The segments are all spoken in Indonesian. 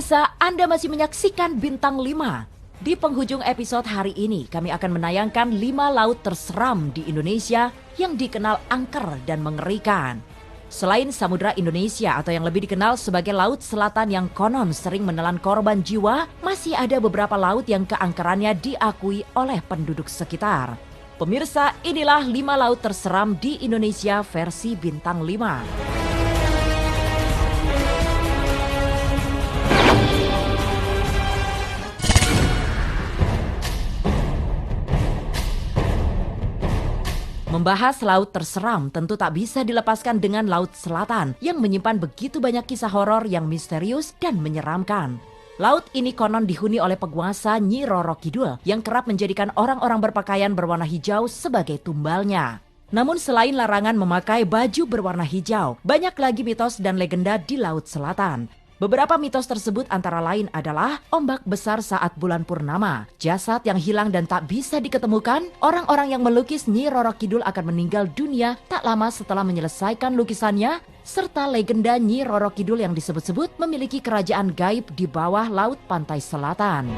Pemirsa, Anda masih menyaksikan Bintang 5. Di penghujung episode hari ini, kami akan menayangkan 5 laut terseram di Indonesia yang dikenal angker dan mengerikan. Selain Samudra Indonesia atau yang lebih dikenal sebagai Laut Selatan yang konon sering menelan korban jiwa, masih ada beberapa laut yang keangkerannya diakui oleh penduduk sekitar. Pemirsa, inilah 5 laut terseram di Indonesia versi Bintang 5. Membahas laut terseram tentu tak bisa dilepaskan dengan Laut Selatan yang menyimpan begitu banyak kisah horor yang misterius dan menyeramkan. Laut ini konon dihuni oleh penguasa Nyi Roro Kidul yang kerap menjadikan orang-orang berpakaian berwarna hijau sebagai tumbalnya. Namun selain larangan memakai baju berwarna hijau, banyak lagi mitos dan legenda di Laut Selatan. Beberapa mitos tersebut antara lain adalah ombak besar saat bulan purnama, jasad yang hilang dan tak bisa diketemukan, orang-orang yang melukis Nyi Roro Kidul akan meninggal dunia tak lama setelah menyelesaikan lukisannya, serta legenda Nyi Roro Kidul yang disebut-sebut memiliki kerajaan gaib di bawah laut pantai selatan.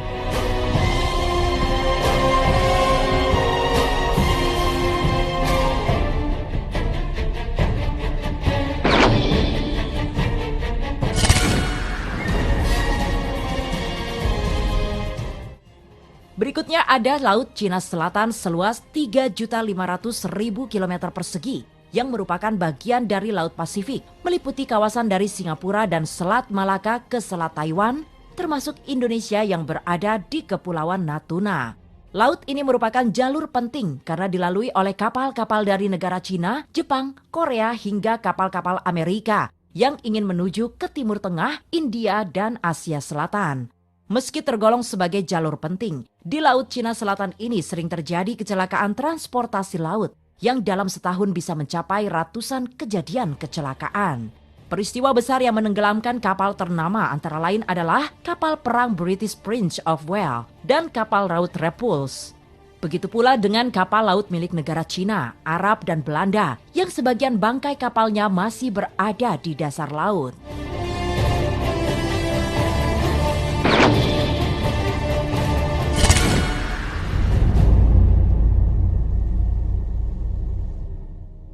Berikutnya ada Laut Cina Selatan seluas 3.500.000 km persegi yang merupakan bagian dari Laut Pasifik, meliputi kawasan dari Singapura dan Selat Malaka ke Selat Taiwan, termasuk Indonesia yang berada di Kepulauan Natuna. Laut ini merupakan jalur penting karena dilalui oleh kapal-kapal dari negara Cina, Jepang, Korea hingga kapal-kapal Amerika yang ingin menuju ke Timur Tengah, India, dan Asia Selatan. Meski tergolong sebagai jalur penting, di Laut Cina Selatan ini sering terjadi kecelakaan transportasi laut yang dalam setahun bisa mencapai ratusan kejadian kecelakaan. Peristiwa besar yang menenggelamkan kapal ternama antara lain adalah kapal perang British Prince of Wales dan kapal laut Repulse. Begitu pula dengan kapal laut milik negara Cina, Arab, dan Belanda yang sebagian bangkai kapalnya masih berada di dasar laut.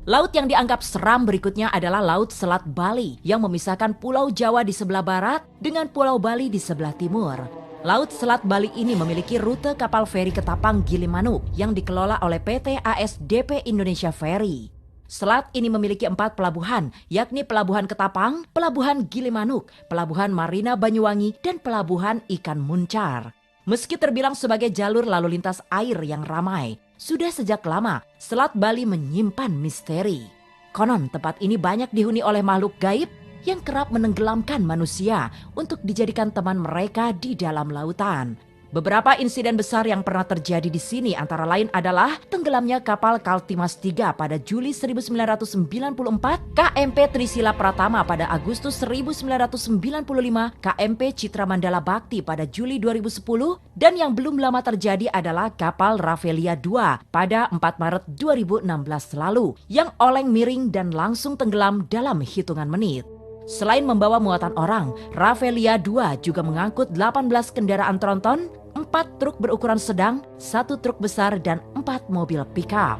Laut yang dianggap seram berikutnya adalah Laut Selat Bali yang memisahkan Pulau Jawa di sebelah barat dengan Pulau Bali di sebelah timur. Laut Selat Bali ini memiliki rute kapal feri Ketapang Gilimanuk yang dikelola oleh PT ASDP Indonesia Ferry. Selat ini memiliki 4 pelabuhan, yakni Pelabuhan Ketapang, Pelabuhan Gilimanuk, Pelabuhan Marina Banyuwangi, dan Pelabuhan Ikan Muncar. Meski terbilang sebagai jalur lalu lintas air yang ramai, sudah sejak lama Selat Bali menyimpan misteri. Konon tempat ini banyak dihuni oleh makhluk gaib yang kerap menenggelamkan manusia untuk dijadikan teman mereka di dalam lautan. Beberapa insiden besar yang pernah terjadi di sini antara lain adalah tenggelamnya kapal Kaltimas III pada Juli 1994, KMP Trisila Pratama pada Agustus 1995, KMP Citra Mandala Bakti pada Juli 2010, dan yang belum lama terjadi adalah kapal Rafflesia II pada 4 Maret 2016 lalu, yang oleng miring dan langsung tenggelam dalam hitungan menit. Selain membawa muatan orang, Rafflesia II juga mengangkut 18 kendaraan tronton, 4 truk berukuran sedang, 1 truk besar, dan 4 mobil pick-up.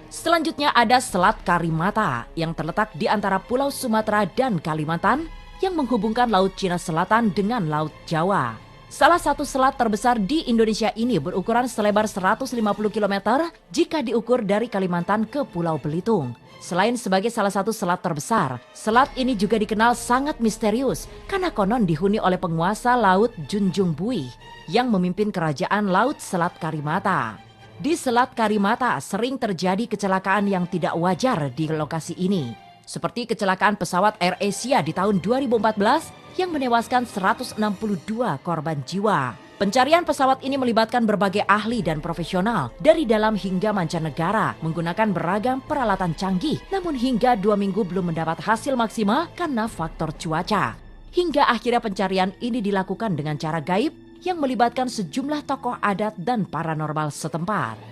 Selanjutnya ada Selat Karimata yang terletak di antara Pulau Sumatera dan Kalimantan yang menghubungkan Laut Cina Selatan dengan Laut Jawa. Salah satu selat terbesar di Indonesia ini berukuran selebar 150 km jika diukur dari Kalimantan ke Pulau Belitung. Selain sebagai salah satu selat terbesar, selat ini juga dikenal sangat misterius karena konon dihuni oleh penguasa Laut Junjung Buih yang memimpin kerajaan Laut Selat Karimata. Di Selat Karimata sering terjadi kecelakaan yang tidak wajar di lokasi ini, seperti kecelakaan pesawat AirAsia di tahun 2014 yang menewaskan 162 korban jiwa. Pencarian pesawat ini melibatkan berbagai ahli dan profesional dari dalam hingga mancanegara menggunakan beragam peralatan canggih, namun hingga 2 minggu belum mendapat hasil maksimal karena faktor cuaca. Hingga akhirnya pencarian ini dilakukan dengan cara gaib yang melibatkan sejumlah tokoh adat dan paranormal setempat.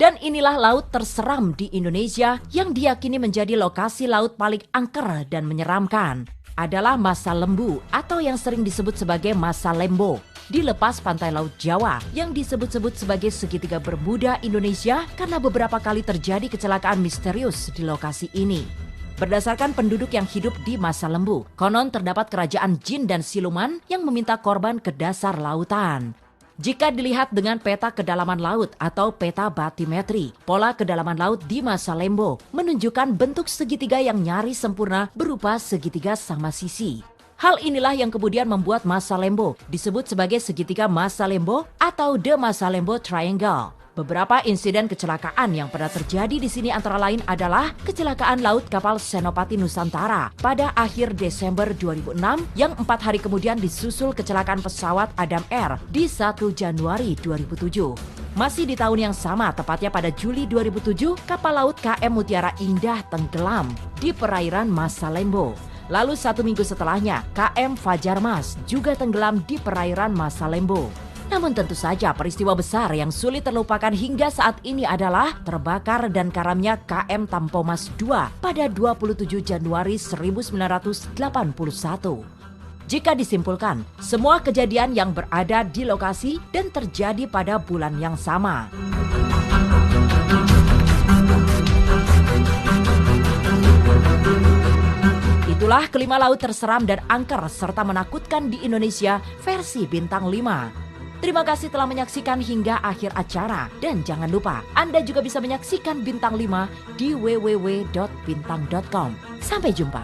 Dan inilah laut terseram di Indonesia yang diyakini menjadi lokasi laut paling angker dan menyeramkan. Adalah Masa Lembu atau yang sering disebut sebagai Masa Lembo di lepas pantai Laut Jawa yang disebut-sebut sebagai segitiga Bermuda Indonesia karena beberapa kali terjadi kecelakaan misterius di lokasi ini. Berdasarkan penduduk yang hidup di Masa Lembu, konon terdapat kerajaan jin dan siluman yang meminta korban ke dasar lautan. Jika dilihat dengan peta kedalaman laut atau peta batimetri, pola kedalaman laut di Masa Lembo menunjukkan bentuk segitiga yang nyaris sempurna berupa segitiga sama sisi. Hal inilah yang kemudian membuat Masa Lembo disebut sebagai segitiga Masa Lembo atau The Masa Lembo Triangle. Beberapa insiden kecelakaan yang pernah terjadi di sini antara lain adalah kecelakaan laut kapal Senopati Nusantara pada akhir Desember 2006 yang 4 hari kemudian disusul kecelakaan pesawat Adam Air di 1 Januari 2007. Masih di tahun yang sama, tepatnya pada Juli 2007, kapal laut KM Mutiara Indah tenggelam di perairan Masa Lembo. Lalu 1 minggu setelahnya, KM Fajar Mas juga tenggelam di perairan Masa Lembo. Namun tentu saja peristiwa besar yang sulit terlupakan hingga saat ini adalah terbakar dan karamnya KM Tampomas II pada 27 Januari 1981. Jika disimpulkan, semua kejadian yang berada di lokasi dan terjadi pada bulan yang sama. Itulah kelima laut terseram dan angker serta menakutkan di Indonesia versi Bintang 5. Terima kasih telah menyaksikan hingga akhir acara. Dan jangan lupa, Anda juga bisa menyaksikan Bintang 5 di www.bintang.com. Sampai jumpa.